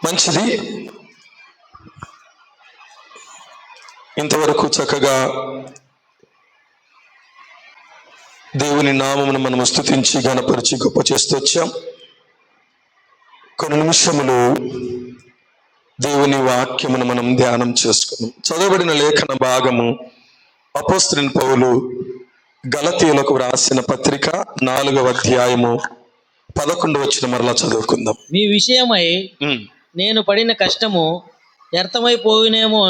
మంచిది. ఇంతవరకు చక్కగా దేవుని నామమును మనం స్తుతించి ఘనపరిచి గొప్ప చేస్తూ వచ్చాం. కొన్ని నిమిషములు దేవుని వాక్యమును మనం ధ్యానం చేసుకున్నాం. చదవబడిన లేఖన భాగము అపోస్తలుడైన పౌలు గలతీయులకు వ్రాసిన పత్రిక 4వ అధ్యాయము 11వ వచనం మరలా చదువుకుందాం. మీ విషయమై నేను పడిన కష్టము వ్యర్థమైపోయినేమో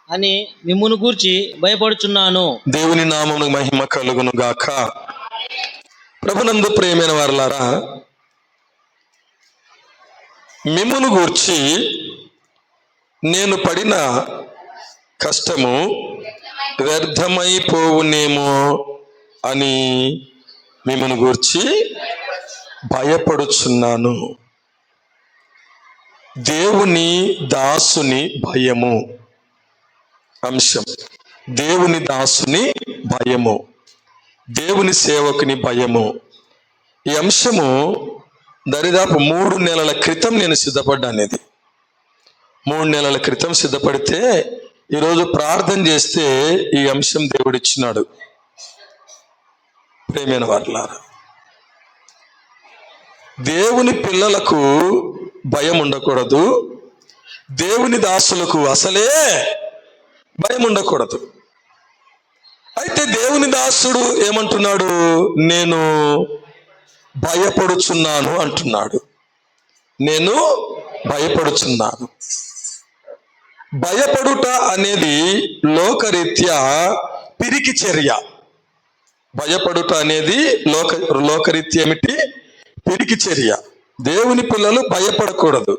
అని మిమ్మును గూర్చి భయపడుచున్నాను. దేవుని నామమునకు మహిమ కలుగును గాక. ప్రభునందు ప్రియమైన వారలారా, మిమ్మును గూర్చి నేను పడిన కష్టము వ్యర్థమైపోవునేమో అని మిమ్మును గూర్చి భయపడుచున్నాను. దేవుని దాసుని భయము అంశం. దేవుని దాసుని భయము, దేవుని సేవకుని భయము. ఈ అంశము దరిదాపు 3 నెలల క్రితం నేను సిద్ధపడ్డాను. ఇది 3 నెలల క్రితం సిద్ధపడితే ఈరోజు ప్రార్థన చేస్తే ఈ అంశం దేవుడిచ్చినాడు. ప్రియమైన వారలారా, దేవుని పిల్లలకు భయం ఉండకూడదు, దేవుని దాసులకు అసలే భయం ఉండకూడదు. అయితే దేవుని దాసుడు ఏమంటున్నాడు? నేను భయపడుచున్నాను అంటున్నాడు. నేను భయపడుచున్నాను. భయపడుట అనేది లోకరీత్యా పిరికి చర్య. భయపడుట అనేది లోకరీత్యా ఏమిటి? పిరికి చర్య. దేవుని పిల్లలు భయపడకూడదు.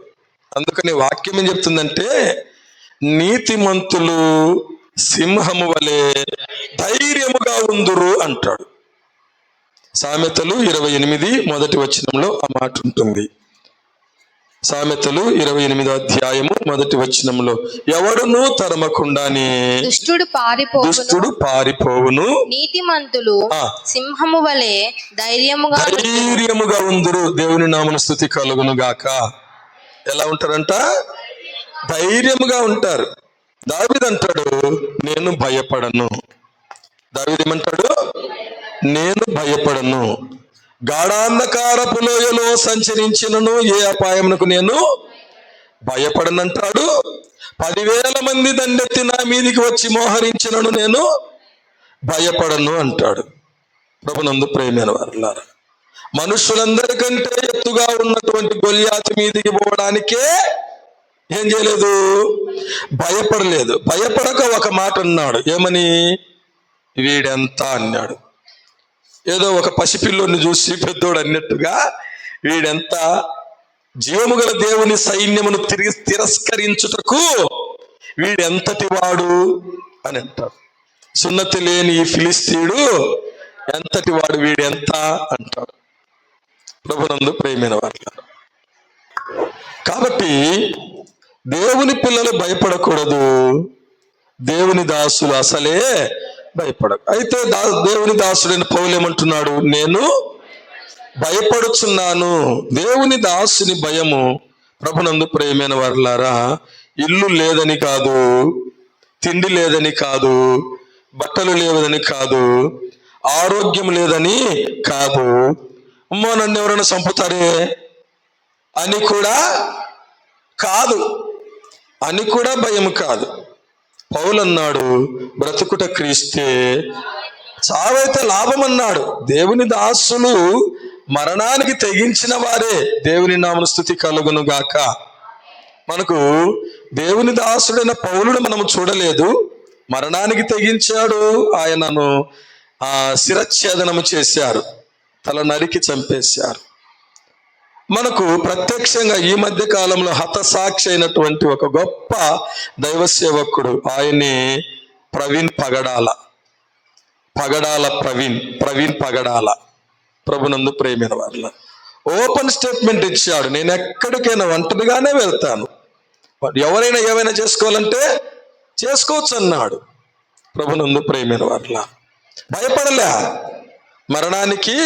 అందుకని వాక్యం ఏం చెప్తుందంటే, నీతిమంతులు సింహము వలె ధైర్యముగా ఉందురు అంటాడు. సామెతలు 28 మొదటి వచనంలో ఆ మాట ఉంటుంది. సామెతలు 28వ అధ్యాయము మొదటి వచనంలో, ఎవడును తరమకుండానే దుష్టుడు పారిపోవును, నీతిమంతులు సింహము వలె ధైర్యముగా ఉందురు. దేవుని నామమున స్తుతి కలుగును గాక. ఎలా ఉంటారంట? ధైర్యముగా ఉంటారు. దావీదు అంటాడు, నేను భయపడను. దావీదు ఏమంటాడు? నేను భయపడను. గాఢాంధకారపు లోయలో సంచరించినను ఏ అపాయమునకు నేను భయపడనంటాడు. 10,000 మంది దండెత్తి నా మీదికి వచ్చి మోహరించినను నేను భయపడను అంటాడు. ప్రభునందు ప్రియమైన వారలారా, మనుషులందరికంటే ఎత్తుగా ఉన్నటువంటి గొల్యాతు మీదికి పోవడానికే ఏం చేయలేదు? భయపడలేదు. భయపడక ఒక మాట అన్నాడు. ఏమని? వీడెంత అన్నాడు. ఏదో ఒక పసిపిల్లోని చూసి పెద్దోడు అన్నట్టుగా, వీడెంత, జీవము గల దేవుని సైన్యమును తిరస్కరించుటకు వీడెంతటి వాడు అని అంటాడు. సున్నతి లేని ఈ ఫిలిస్తీయుడు ఎంతటి వాడు, వీడెంత అంటాడు. ప్రభునందు ప్రియమైన వారు, కాబట్టి దేవుని పిల్లలు భయపడకూడదు, దేవుని దాసులు అసలే భయపడకు. అయితే దేవుని దాసుడైన పౌలు ఏమంటున్నాడు? నేను భయపడుచున్నాను. దేవుని దాసుని భయము, ప్రభునందు ప్రియమైన వారలారా, ఇల్లు లేదని కాదు, తిండి లేదని కాదు, బట్టలు లేదని కాదు, ఆరోగ్యం లేదని కాదు, అమ్మో నన్ను ఎవరైనా చంపుతారే అని కూడా కాదు, అని కూడా భయం కాదు. పౌలు అన్నాడు, బ్రతుకుట క్రీస్తే, చావైతే లాభం అన్నాడు. దేవుని దాసులు మరణానికి తెగించిన వారే. దేవుని నామమున స్తుతి కలుగును గాక. మనకు దేవుని దాసుడైన పౌలును మనం చూడలేదు, మరణానికి తెగించాడు. ఆయనను శిరచ్ఛేదనము చేశారు, తల నరికి చంపేశారు. మనకు ప్రత్యక్షంగా ఈ మధ్య కాలంలో హతసాక్షి అయినటువంటి ఒక గొప్ప దైవ సేవకుడు, ఆయనే ప్రవీణ్ పగడాల. ప్రవీణ్ పగడాల. ప్రభునందు ప్రియమైన వారలారా, ఓపెన్ స్టేట్మెంట్ ఇచ్చాడు. నేను ఎక్కడికైనా ఒంటరిగానే వెళ్తాను, ఎవరైనా ఏమైనా చేసుకోవాలంటే చేసుకోవచ్చు అన్నాడు. ప్రభునందు ప్రియమైన వారలారా, భయపడలే, మరణానికి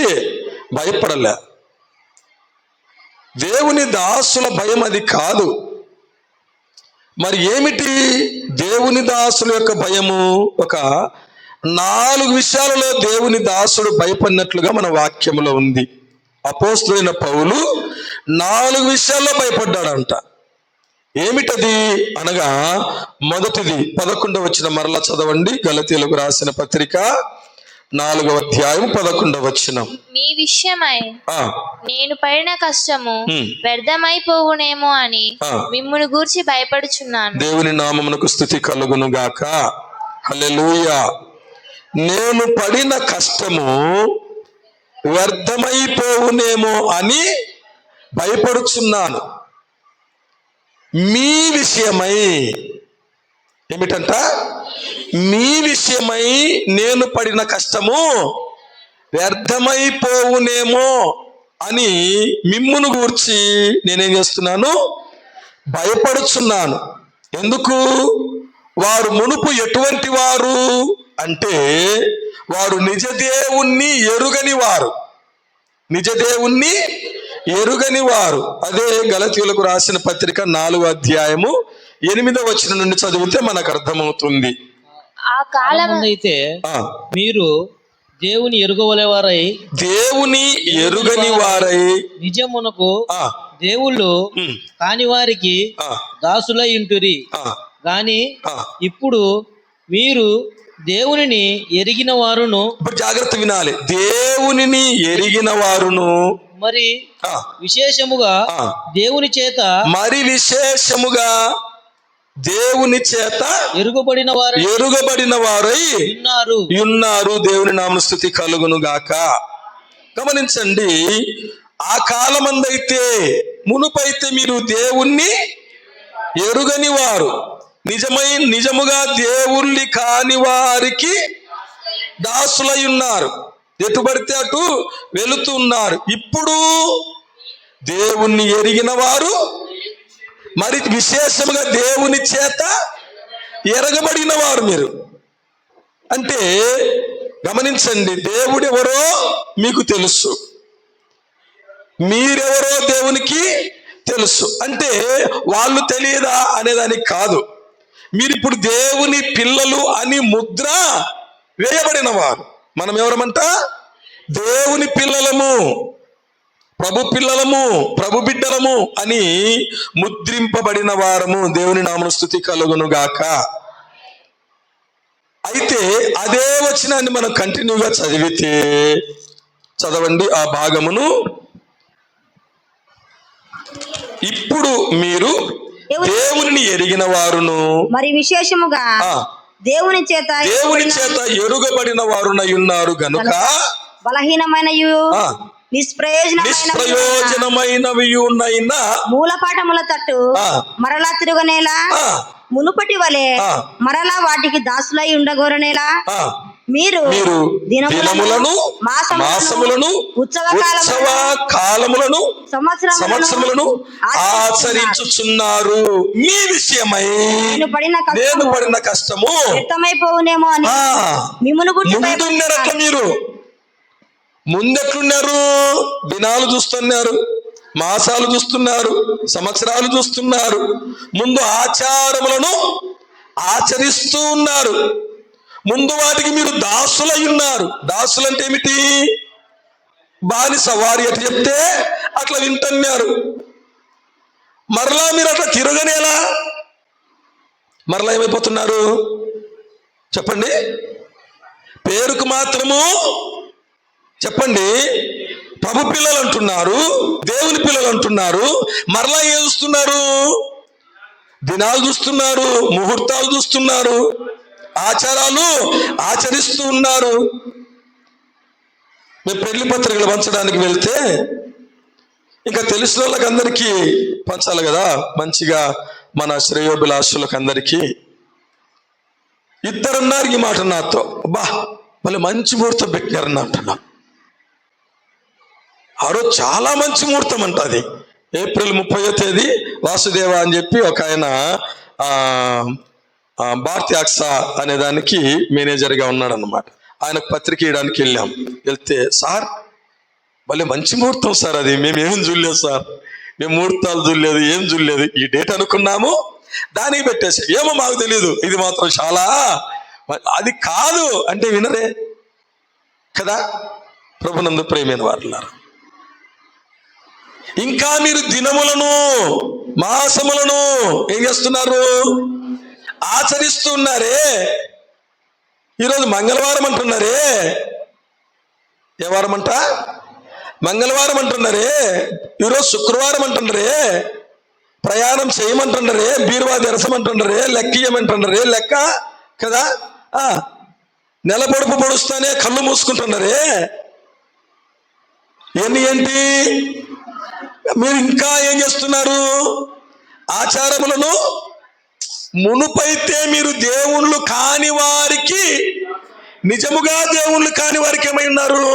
భయపడలే. దేవుని దాసుల భయం అది కాదు. మరి ఏమిటి దేవుని దాసుల యొక్క భయము? ఒక 4 విషయాలలో దేవుని దాసుడు భయపడినట్లుగా మన వాక్యములో ఉంది. అపోస్తలుడైన పౌలు 4 విషయాల్లో భయపడ్డాడంట. ఏమిటది అనగా, మొదటిది 11వ వచనం మరలా చదవండి. గలతీయులకు రాసిన పత్రిక 4వ అధ్యాయం 11వ వచనం. మీ విషయమై నేను పడిన కష్టము వ్యర్థమైపోవునేమో అని మిమ్మును గూర్చి భయపడుచున్నాను. దేవుని నామమునకు స్తుతి కలుగును గాక. హల్లెలూయా. నేను పడిన కష్టము వ్యర్థమైపోవునేమో అని భయపడుచున్నాను. మీ విషయమై, ఏమిటంట? మీ విషయమై నేను పడిన కష్టము వ్యర్థమైపోవునేమో అని మిమ్మును గూర్చి నేనేం చేస్తున్నాను? భయపడుచున్నాను. ఎందుకు? వారు మునుపు ఎటువంటి వారు అంటే, వారు నిజదేవుణ్ణి ఎరుగని వారు. నిజదేవుణ్ణి ఎరుగని వారు. అదే గలతీయులకు రాసిన పత్రిక 4వ అధ్యాయము 8వ వచనం నుండి చదివితే మనకు అర్థమవుతుంది. ఆ కాలమందైతే మీరు దేవుని ఎరుగవలెవారై, దేవుని ఎరుగని వారై, నిజమునకు దేవుళ్ళు కాని వారికి దాసులై ఉంటురి. గాని ఇప్పుడు మీరు దేవునిని ఎరిగిన వారును. ఇప్పుడు జాగ్రత్త వినాలి. దేవునిని ఎరిగిన వారును, మరి విశేషముగా దేవుని చేత, మరి విశేషముగా దేవుని చేత ఎరుగబడిన వారై ఉన్నారు. దేవుని నామమున స్తుతి కలుగును గాక. గమనించండి, ఆ కాలమందైతే, మునుపైతే మీరు దేవుణ్ణి ఎరుగని వారు, నిజముగా దేవుళ్ళి కాని వారికి దాసులై ఉన్నారు. ఎటు పడితే అటు వెళుతున్నారు. ఇప్పుడు దేవుణ్ణి ఎరిగిన వారు, మరి విశేషముగా దేవుని చేత ఎరగబడిన వారు మీరు. అంటే గమనించండి, దేవుడెవరో మీకు తెలుసు, మీరెవరో దేవునికి తెలుసు. అంటే వాళ్ళు తెలియదా అనేదానికి కాదు. మీరు ఇప్పుడు దేవుని పిల్లలు అని ముద్ర వేయబడిన వారు. మనం ఎవరమంట? దేవుని పిల్లలము, ప్రభు పిల్లలము, ప్రభు బిడ్డలము అని ముద్రింపబడిన వారము. దేవుని నామమున స్తుతి కలుగును గాక. అయితే అదే వచనాన్ని మనం కంటిన్యూగా చదివితే, చదవండి ఆ భాగమును. ఇప్పుడు మీరు దేవుని ఎరిగిన వారును, మరి విశేషముగా దేవుని చేత ఎరుగబడిన వారునై ఉన్నారు గనుక బలహీనమైనయు నిష్ప్రయోజనమైనవి ఉన్నైనా మూలపాఠముల తట్టు మరలా తిరగనేలా, మునుపటి వలె మరలా వాటికి దాసులై ఉండగోరనేలా మీరు దినములను, మాసములను, ఉత్సవ కాలములను, సంవత్సరములను ఆచరించుచున్నారు. మీ విషయమై నేను పడిన కష్టము వ్యర్థమైపోవునేమో అని మిమ్మును ముందున్నారట. మీరు ముందెట్లున్నారు? దినాలు చూస్తున్నారు, మాసాలు చూస్తున్నారు, సంవత్సరాలు చూస్తున్నారు. ముందు ఆచారములను ఆచరిస్తూ ఉన్నారు. ముందు వాటికి మీరు దాసులై ఉన్నారు. దాసులు అంటే ఏమిటి? బానిస. వారు ఎట్లా చెప్తే అట్లా వింటున్నారు. మరలా మీరు అట్లా తిరగనేలా మరలా ఏమైపోతున్నారు చెప్పండి? పేరుకు మాత్రము చెప్పండి ప్రభు పిల్లలు అంటున్నారు, దేవుని పిల్లలు అంటున్నారు. మరలా ఏం చూస్తున్నారు? దినాలు చూస్తున్నారు, ముహూర్తాలు చూస్తున్నారు, ఆచారాలు ఆచరిస్తూ ఉన్నారు. మేము పెళ్లి పత్రికలు పంచడానికి వెళ్తే ఇంకా తెలిసిన వాళ్ళకి అందరికీ పంచాలి కదా, మంచిగా మన శ్రేయోభిలాషులకు అందరికీ. ఇద్దరున్నారు ఈ మాట నాతో, అబ్బా మళ్ళీ మంచి ముహూర్తం పెట్టినారని అంటున్నా. ఆ రోజు చాలా మంచి ముహూర్తం అంట. అది ఏప్రిల్ 30వ తేదీ వాసుదేవ అని చెప్పి ఒక ఆయన భారతి అక్సా అనే దానికి మేనేజర్గా ఉన్నాడు అన్నమాట. ఆయనకు పత్రిక ఇవ్వడానికి వెళ్ళాం. వెళ్తే, సార్ భలే మంచి ముహూర్తం సార్, అది మేము ఏం చూడలేదు సార్, మేము ముహూర్తాలు చూడలేదు, ఏం చూడలేదు, ఈ డేట్ అనుకున్నాము, దానికి పెట్టేసి ఏమో మాకు తెలియదు, ఇది మాత్రం చాలా అది కాదు అంటే వినరే కదా. ప్రభునందు ప్రియమైన వారులారా, ఇంకా మీరు దినములను మాసములను ఏం చేస్తున్నారు? ఆచరిస్తున్నారే. ఈరోజు మంగళవారం అంటున్నారే. ఏ వారం అంట? మంగళవారం అంటున్నారే. ఈరోజు శుక్రవారం అంటున్నారే. ప్రయాణం చేయమంటున్నారే, బీరువా తెరసమంటున్నారే, లెక్క ఇయ్యమంటున్నారే, లెక్క కదా. నెల పొడుపు పొడుస్తానే కళ్ళు మూసుకుంటున్నారే. ఇవన్నీ ఏంటి? మీరు ఇంకా ఏం చేస్తున్నారు? ఆచారములను మునుపైతే మీరు దేవుళ్ళు కాని వారికి, నిజముగా దేవుళ్ళు కాని వారికి ఏమై ఉన్నారు?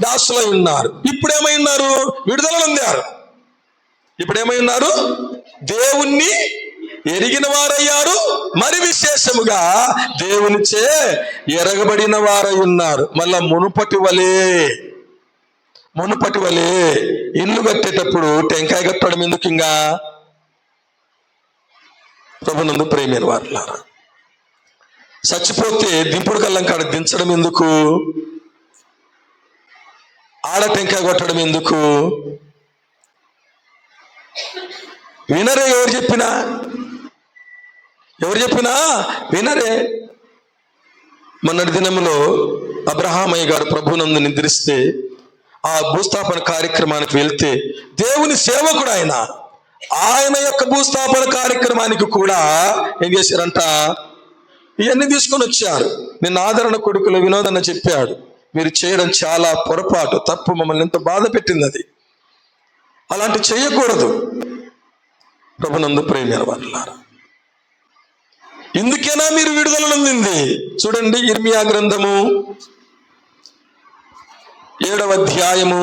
దాసులై ఉన్నారు. ఇప్పుడు ఏమై ఉన్నారు? విడుదల పొందారు. ఇప్పుడు ఏమై ఉన్నారు? దేవుణ్ణి ఎరిగిన వారయ్యారు. మరి విశేషముగా దేవునిచే ఎరగబడిన వారై ఉన్నారు. మళ్ళా మునుపటి వలే ఇల్లు కట్టేటప్పుడు టెంకాయ కట్టడం ఎందుకు? ఇంకా ప్రభునందు ప్రేమైన వారులారా, చచ్చిపోతే దింపుడు కళ్ళం కాడ దించడం ఎందుకు? ఆడ టెంకాయ కొట్టడం ఎందుకు? వినరే. ఎవరు చెప్పినా వినరే. మొన్నటి దినంలో అబ్రహామయ్య గారు ప్రభునందు నిద్రిస్తే ఆ భూస్థాపన కార్యక్రమానికి వెళ్తే దేవుని సేవకుడు ఆయన యొక్క భూస్థాపన కార్యక్రమానికి కూడా ఏం చేశారంట? ఇవన్నీ తీసుకొని వచ్చారు. నిన్న ఆదరణ కొడుకుల వినోదన్న చెప్పాడు, మీరు చేయడం చాలా పొరపాటు, తప్పు, మమ్మల్ని ఎంత బాధ పెట్టింది అది. అలాంటి చేయకూడదు. ప్రభునందు ప్రేమైన వారులారా, ఇందుకేనా మీరు విడుదల పొందింది? చూడండి, ఇర్మియా గ్రంథము 7వ అధ్యాయము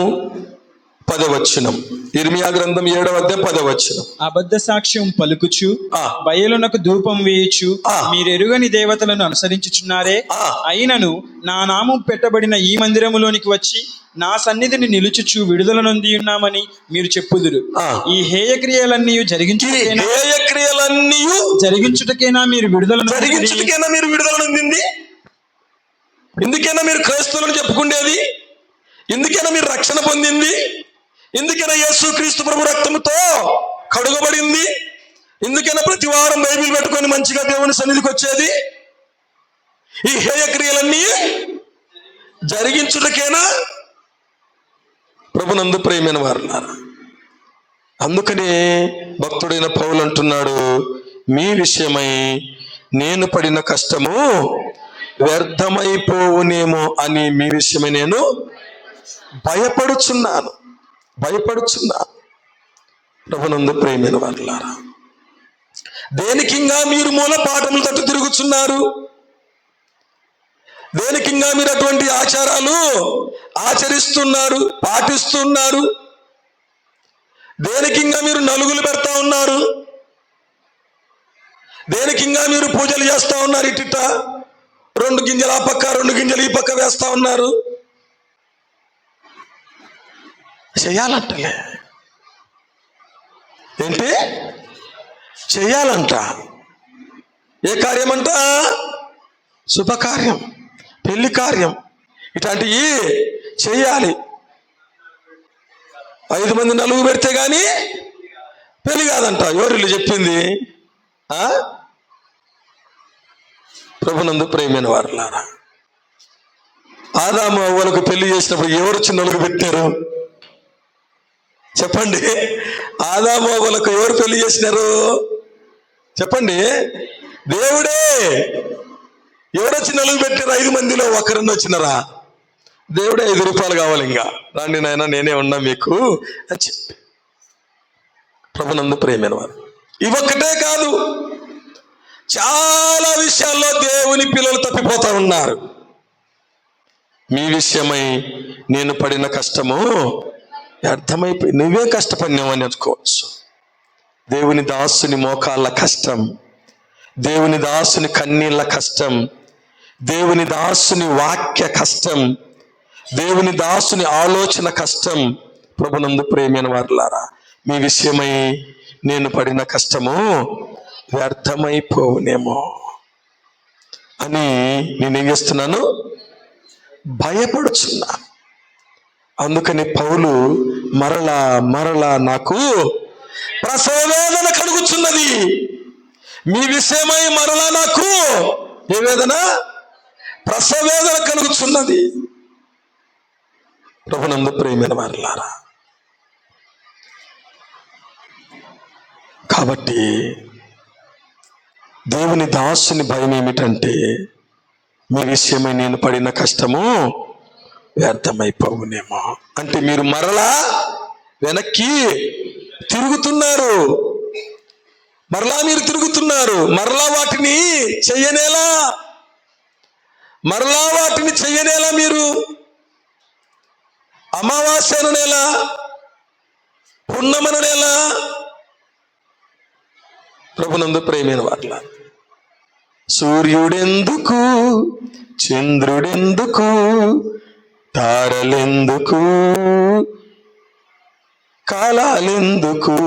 10వ వచనం. ఇర్మియా గ్రంథం 7వ అధ్యాయం 10వ వచనం. అబద్ధ సాక్ష్యం పలుకుచు బయలునకు ధూపం వేయుచు మీరెరుగని దేవతలను అనుసరించుచున్నారే. అయినను నా నామం పెట్టబడిన ఈ మందిరములోనికి వచ్చి నా సన్నిధిని నిలుచుచు విడుదల నొంది ఉన్నామని మీరు చెప్పుదురు. ఈ హేయక్రియలన్నీ జరిగించుటకేనా మీరు విడుదల నొందింది? ఎందుకైనా మీరు క్రైస్తవులను చెప్పుకుండేది? ఎందుకైనా మీరు రక్షణ పొందింది? ఎందుకైనా యేసుక్రీస్తు ప్రభు రక్తముతో కడుగబడింది? ఎందుకైనా ప్రతి వారం బైబిల్ పెట్టుకొని మంచిగా దేవుని సన్నిధికి వచ్చేది? ఈ హేయక్రియలన్నీ జరిగించుటకేనా? ప్రభునందు ప్రియమైన వారులారా, అందుకనే భక్తుడైన పౌలు అంటున్నాడు, మీ విషయమై నేను పడిన కష్టము వ్యర్థమైపోవునేమో అని మీ విషయమై నేను భయపడుచున్నాను. ప్రభునందు ప్రియమైన వారులారా, దేనికింగా మీరు మూల పాఠములు తట్టు తిరుగుతున్నారు? దేనికింగా మీరు అటువంటి ఆచారాలు ఆచరిస్తున్నారు, పాటిస్తున్నారు? దేనికింగా మీరు నలుగులు పెడతా ఉన్నారు? దేనికింగా మీరు పూజలు చేస్తా ఉన్నారు? ఇట్టిట 2 గింజలు ఆ పక్క 2 గింజలు ఈ పక్క వేస్తా ఉన్నారు. చెయ్యాలంటలే ఏంటి? చెయ్యాలంట. ఏ కార్యమంట? శుభకార్యం, పెళ్లి కార్యం, ఇట్లాంటివి చెయ్యాలి. 5 మంది నలుగు పెడితే గాని పెళ్లి కాదంట. ఎవరిల్లు చెప్పింది? ప్రభునందు ప్రియమైన వారులారా, ఆదాము అవ్వలకు పెళ్లి చేసినప్పుడు ఎవరు వచ్చి నలుగు పెట్టారు? చెప్పండి. ఆదాము అవ్వలకు ఎవరు పెళ్లి చేసినారు? చెప్పండి. దేవుడే. ఎవరొచ్చి నలుగు పెట్టారు? 5 మందిలో ఒకరన్నా వచ్చినారా? దేవుడే 5 రూపాయలు కావాలి, ఇంకా రండి నాయన నేనే ఉన్నా మీకు అని చెప్పి. ప్రభునందు ప్రియమైన వారు, ఇవొక్కటే కాదు, చాలా విషయాల్లో దేవుని పిల్లలు తప్పిపోతా ఉన్నారు. మీ విషయమై నేను పడిన కష్టము అర్థమైపోయి నువ్వే కష్టపడినావని అనుకోవచ్చు. దేవుని దాసుని మోకాళ్ళ కష్టం, దేవుని దాసుని కన్నీళ్ళ కష్టం, దేవుని దాసుని వాక్య కష్టం, దేవుని దాసుని ఆలోచన కష్టం. ప్రభునందు ప్రియమైన వారులారా, మీ విషయమై నేను పడిన కష్టము వ్యర్థమైపోవునేమో అని నేనేం చేస్తున్నాను, భయపడుచున్నా. అందుకని పౌలు మరలా మరలా నాకు ప్రసవ వేదన కలుగుచున్నది, మీ విషయమై మరలా నాకు ఏ వేదన, ప్రసవ వేదన కలుగుచున్నది. ప్రభునందు ప్రియమైన వారలారా, కాబట్టి దేవుని దాసుని భయం ఏమిటంటే, మీ విషయమై నేను పడిన కష్టము వ్యర్థమైపోవునేమో. అంటే మీరు మరలా వెనక్కి తిరుగుతున్నారు, మరలా మీరు తిరుగుతున్నారు. మరలా వాటిని చెయ్యనేలా, మరలా వాటిని చెయ్యనేలా. మీరు అమావాస్యను నేలా, పున్నమను నేలా. ప్రభునందు ప్రేమైన వాట్ల, సూర్యుడెందుకు, చంద్రుడెందుకు, తారలెందుకు, కాలాలెందుకు.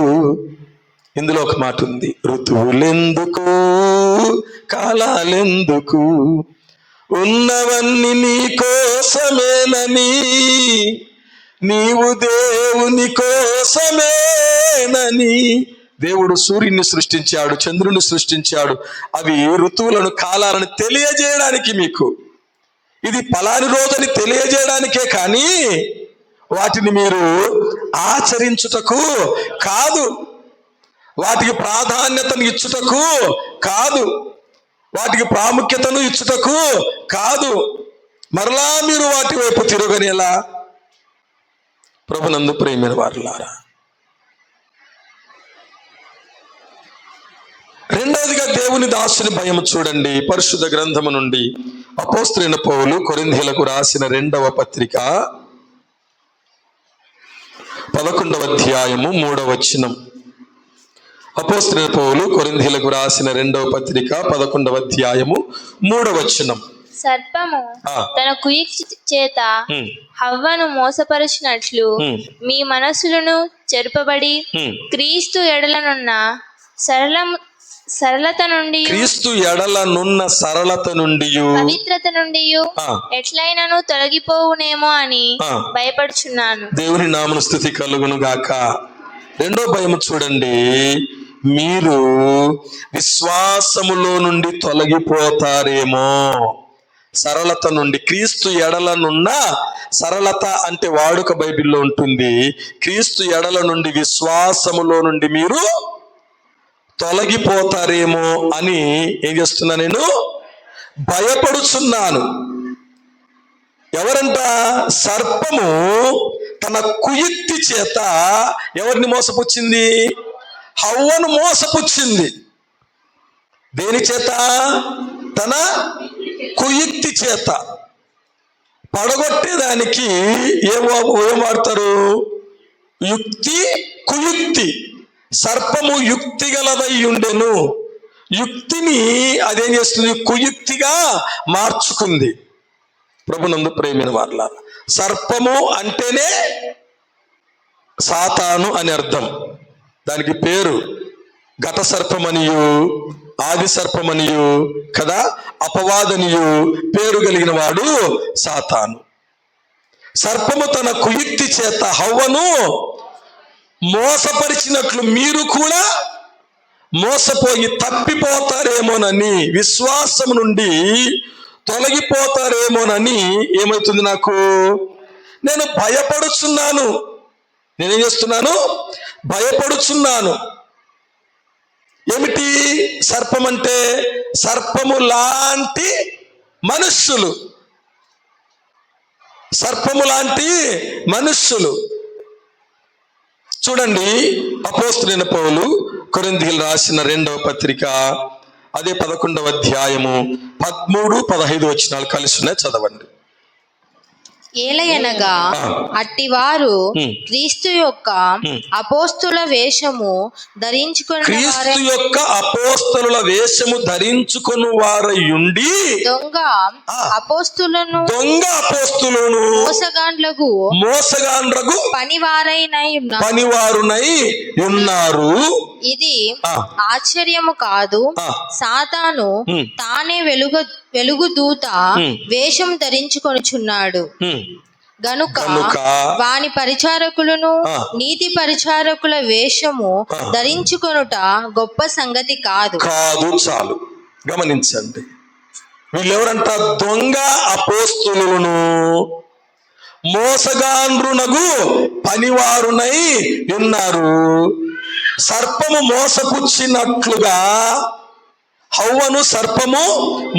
ఇందులో ఒక మాట ఉంది, ఋతువులెందుకు, కాలాలెందుకు, ఉన్నవన్నీ నీ కోసమేనని, నీవు దేవుని కోసమేనని. దేవుడు సూర్యుని సృష్టించాడు, చంద్రుని సృష్టించాడు. అవి ఋతువులను, కాలాలను తెలియజేయడానికి, మీకు ఇది పలాని రోజని తెలియజేయడానికే కానీ వాటిని మీరు ఆచరించుటకు కాదు, వాటికి ప్రాధాన్యతను ఇచ్చుటకు కాదు, వాటికి ప్రాముఖ్యతను ఇచ్చుటకు కాదు. మరలా మీరు వాటి వైపు తిరగనేలా. ప్రభునందు ప్రియమైన వారులారా, రెండవదిగా దేవుని దాసుని భయం చూడండి. పరిశుద్ధ గ్రంథము నుండి అపోస్తలుడైన పౌలు కొరింథీయులకు రాసిన 2వ పత్రిక 11వ అధ్యాయము 3వ వచనం. అపోస్తలుడైన పౌలు కొరింథీయులకు రాసిన 2వ పత్రిక 11వ అధ్యాయము 3వ వచనం. సర్పము తన కుయుక్తి చేత హవ్వను మోసపరిచినట్లు మీ మనస్సులను చెరుపబడి క్రీస్తు ఎడలనున్న సరళత నుండి, క్రీస్తు ఎడలనున్న సరళత నుండి, పవిత్రత నుండి ఎట్లయినను తొలగిపోవునేమో అని భయపడుచున్నాను. దేవుని నామమున స్తుతి కలుగును గాక. రెండో భయం చూడండి, మీరు విశ్వాసములో నుండి తొలగిపోతారేమో. సరళత నుండి, క్రీస్తు ఎడలనున్న సరళత అంటే వాడుక బైబిల్లో ఉంటుంది. క్రీస్తు ఎడల నుండి, విశ్వాసములో నుండి మీరు తొలగిపోతారేమో అని ఏం చేస్తున్నా, నేను భయపడుచున్నాను. ఎవరంట? సర్పము తన కుయుక్తి చేత ఎవరిని మోసపుచ్చింది? హవ్వను మోసపుచ్చింది. దేని చేత? తన కుయుక్తి చేత. పడగొట్టేదానికి ఏం వాడతారు? యుక్తి, కుయుక్తి. సర్పము యుక్తి గలదై ఉండెను, యుక్తిని అదేం చేస్తుంది? కుయుక్తిగా మార్చుకుంది. ప్రభునందు ప్రేమైన వారలారా, సర్పము అంటేనే సాతాను అని అర్థం. దానికి పేరు ఘట సర్పమనియు, ఆది సర్పమనియు కదా, అపవాదనియు పేరు కలిగిన వాడు సాతాను. సర్పము తన కుయుక్తి చేత హవ్వను మోసపరిచినట్లు మీరు కూడా మోసపోయి తప్పిపోతారేమోనని, విశ్వాసం నుండి తొలగిపోతారేమోనని ఏమవుతుంది? నాకు నేను భయపడుచున్నాను. నేనేం చేస్తున్నాను? భయపడుచున్నాను. ఏమిటి సర్పం అంటే? సర్పము లాంటి మనుష్యులు, సర్పము లాంటి మనుష్యులు. చూడండి, అపోస్తలుడైన పౌలు కొరింథీయులకు రాసిన 2వ పత్రిక అదే 11వ అధ్యాయము 13, 15 వచనాలు కలిసి ఉన్నాయి, చదవండి. ఏలయనగా అట్టివారు క్రీస్తు యొక్క అపోస్తుల వేషము ధరించుకుని క్రీస్తు యొక్క అపోస్తలుల వేషము ధరించుకుని వారయుండి దొంగ అపోస్తులను మోసగాండ్రకు పనివారునై ఉన్నారు. ఇది ఆశ్చర్యము కాదు. సాతాను తానే వెలుగు దూత వేషం ధరించుకొనుచున్నాడు గనుక వాని పరిచారకులను నీతి పరిచారకుల వేషము ధరించుకొనుట గొప్ప సంగతి కాదు. చాలు గమనించండి, వీళ్ళెవరంట? దొంగ అపోస్తులను మోసగాండ్రునగు పనివారునై ఉన్నారు. సర్పము మోసపుచ్చినట్లుగా, హవ్వను సర్పము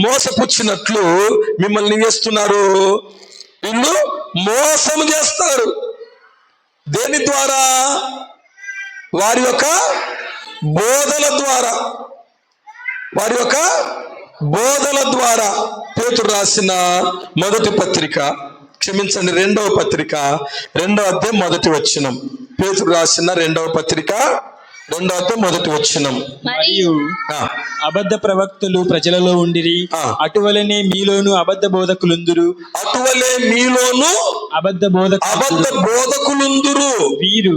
మోసపుచ్చినట్లు మిమ్మల్ని చేస్తున్నారు. వీళ్ళు మోసం చేస్తారు. దేని ద్వారా? వారి యొక్క బోధల ద్వారా. పేతురు రాసిన మొదటి పత్రిక, క్షమించండి, 2వ పత్రిక 2వ అధ్యాయం 1వ వచనం. పేతురు రాసిన 2వ పత్రిక 2వ అధ్యాయం 1వ వచనం. మరియు అబద్ధ ప్రవక్తలు ప్రజలలో ఉండిరి, అటువలనే మీలోను అబద్ధ బోధకులుందురు. అబద్ధ బోధకులుందురు. వీరు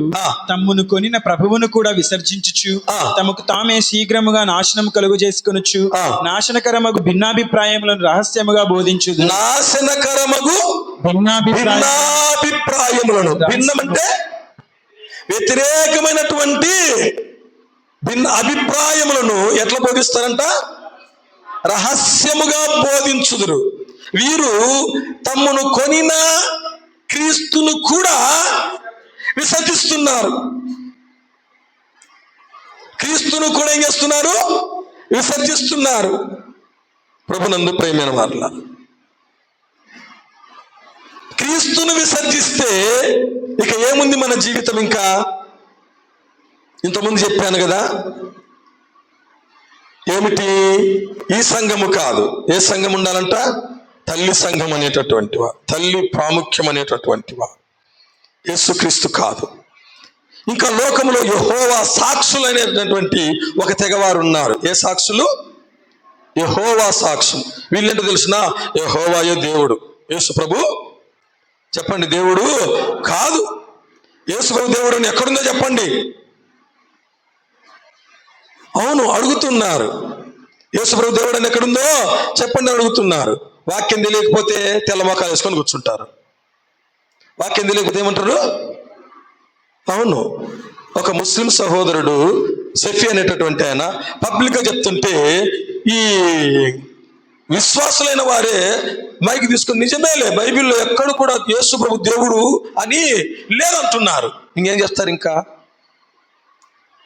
తమ్మును కొనిన ప్రభువును కూడా విసర్జించుచు తమకు తామే శీఘ్రముగా నాశనం కలుగు చేసుకొనుచు నాశనకరమగు భిన్నాభిప్రాయములను రహస్యముగా బోధించు. భిన్నాభిప్రాయములను, భిన్నమంటే వ్యతిరేకమైనటువంటి అభిప్రాయములను ఎట్లా బోధిస్తారంట? రహస్యముగా బోధించుదురు. వీరు తమ్మును కొనిన క్రీస్తును కూడా విసర్జిస్తున్నారు. క్రీస్తును కూడా ఏం చేస్తున్నారు? విసర్జిస్తున్నారు. ప్రభునందు ప్రియమైన వారలారా, క్రీస్తును విసర్జిస్తే ఇక ఏముంది మన జీవితం? ఇంకా ఇంతకుముందు చెప్పాను కదా, ఏమిటి? ఈ సంఘము కాదు. ఏ సంఘం ఉండాలంట? తల్లి సంఘం అనేటటువంటివా, తల్లి ప్రాముఖ్యం అనేటటువంటివా, యేసుక్రీస్తు కాదు. ఇంకా లోకములో యెహోవా సాక్షులు అనేటటువంటి ఒక తెగవారు ఉన్నారు. ఏ సాక్షులు? యెహోవా సాక్షులు. వీళ్ళేంటో తెలిసిన? యెహోవాయే దేవుడు. యేసు ప్రభు చెప్పండి, దేవుడు కాదు. యేసు ప్రభు దేవుడు అని ఎక్కడుందో చెప్పండి. అవును, అడుగుతున్నారు. యేసు ప్రభు దేవుడు అని ఎక్కడుందో చెప్పండి అడుగుతున్నారు. వాక్యం తెలియకపోతే తెల్లమొఖాలు వేసుకొని కూర్చుంటారు. వాక్యం తెలియకపోతే ఏమంటారు? అవును, ఒక ముస్లిం సహోదరుడు షఫీ అనేటటువంటి ఆయన పబ్లిక్గా చెప్తుంటే ఈ విశ్వాసులైన వారే మైకి తీసుకుని నిజమేలే, బైబిల్లో ఎక్కడ కూడా యేసు ప్రభు దేవుడు అని లేదంటున్నారు. ఇంకేం చేస్తారు? ఇంకా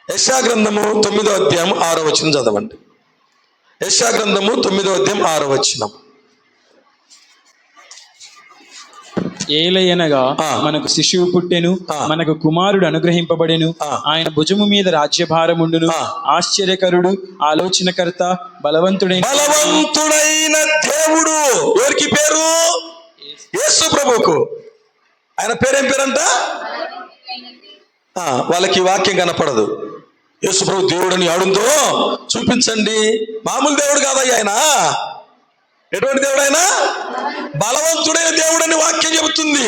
యెషయా గ్రంథము 9వ అధ్యాయం 6వ వచనం చదవండి. యెషయా గ్రంథము 9వ అధ్యాయం 6వ వచనం. ఏలయనగా మనకు శిశువు పుట్టెను, మనకు కుమారుడు అనుగ్రహింపబడెను, ఆయన భుజము మీద రాజ్యభారముండును. ఆశ్చర్యకరుడు, ఆలోచనకర్త, బలవంతుడైన దేవుడు. ఎవరికి పేరు? యేసు ప్రభువుకు. ఆయన పేరేం పేరంట? వాళ్ళకి వాక్యం కనపడదు. యేసు ప్రభు దేవుడని ఆడుందో చూపించండి. మామూలు దేవుడు కాదయ్యా ఆయన. ఎటువంటి దేవుడు ఆయన? బలవంతుడైన దేవుడని వాక్యం చెబుతుంది.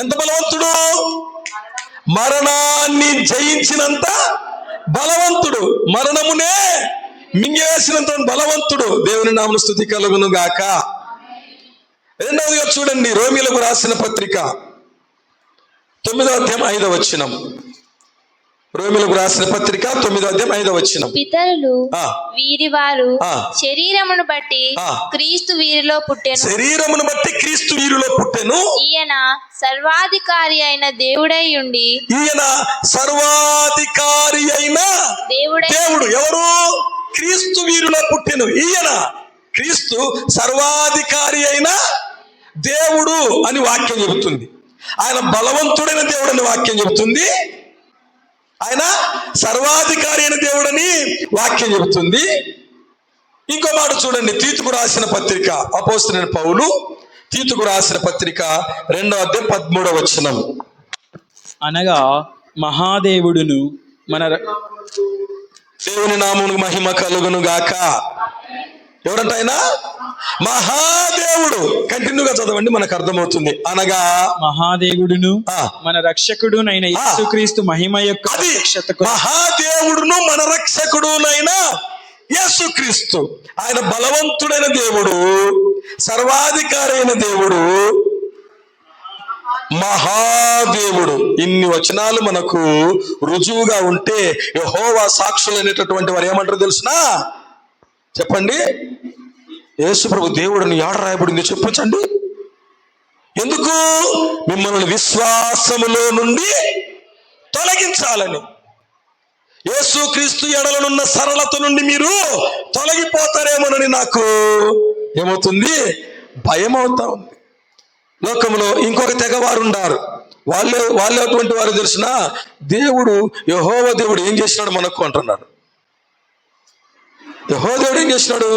ఎంత బలవంతుడు? మరణాన్ని జయించినంత బలవంతుడు, మరణమునే మింగేసినంత బలవంతుడు. దేవుని నామమున స్తుతి కలుగును గాక. రెండవదిగా చూడండి, రోమీయులకు రాసిన పత్రిక 9వ అధ్యాయం 5వ వచనం. రోమీయులకు రాసిన పత్రిక 9వ అధ్యాయం 5వ వచనం. పితరులు వీరి వారు శరీరమును బట్టి క్రీస్తు వీరిలో పుట్టెను. శరీరమును బట్టి క్రీస్తు వీరిలో పుట్టెను. ఈయన సర్వాధికారి అయిన దేవుడై ఉండి. ఈయన సర్వాధికారి అయిన దేవుడు. ఎవరు? క్రీస్తు వీరిలో పుట్టెను. ఈయన క్రీస్తు సర్వాధికారి అయిన దేవుడు అని వాక్యం చెబుతుంది. ఆయన బలవంతుడైన దేవుడు అని వాక్యం చెబుతుంది. ఆయన సర్వాధికారి అయిన దేవుడని వాక్యం చెబుతుంది. ఇంకో మాట చూడండి, తీతుకు రాసిన పత్రిక అపోస్తలుడైన పౌలు తీతుకు రాసిన పత్రిక 2వ అధ్యాయం 13వ వచనం. అనగా మహాదేవుడును మన దేవుని నామమునకు మహిమ కలుగును గాక. ఎవరంట ఆయన? మహాదేవుడు. కంటిన్యూగా చదవండి, మనకు అర్థమవుతుంది. అనగా మహాదేవుడును మన రక్షకుడునైన యేసుక్రీస్తు మహిమ యొక్క అది ప్రత్యక్షతకు. మహాదేవుడును మన రక్షకుడునైన యేసుక్రీస్తు. ఆయన బలవంతుడైన దేవుడు, సర్వాధికారి అయిన దేవుడు, మహాదేవుడు. ఇన్ని వచనాలు మనకు రుజువుగా ఉంటే యెహోవా సాక్షులు అనేటటువంటి వారు ఏమంటారు తెలుసునా? చెప్పండి. యేసు ప్రభు దేవుడిని ఏడ రాయబడింది చెప్పించండి. ఎందుకు? మిమ్మల్ని విశ్వాసములో నుండి తొలగించాలని. యేసుక్రీస్తు ఎడలనున్న సరళత నుండి మీరు తొలగిపోతారేమోనని నాకు ఏమవుతుంది? భయం అవుతా ఉంది. లోకంలో ఇంకొక తెగవారు ఉన్నారు. వాళ్ళే అటువంటి వారు తెలిసిన దేవుడు యెహోవా దేవుడు ఏం చేసినాడు మనకు అంటున్నాడు. యెహోవా దేవుడు ఏం చేసినాడు?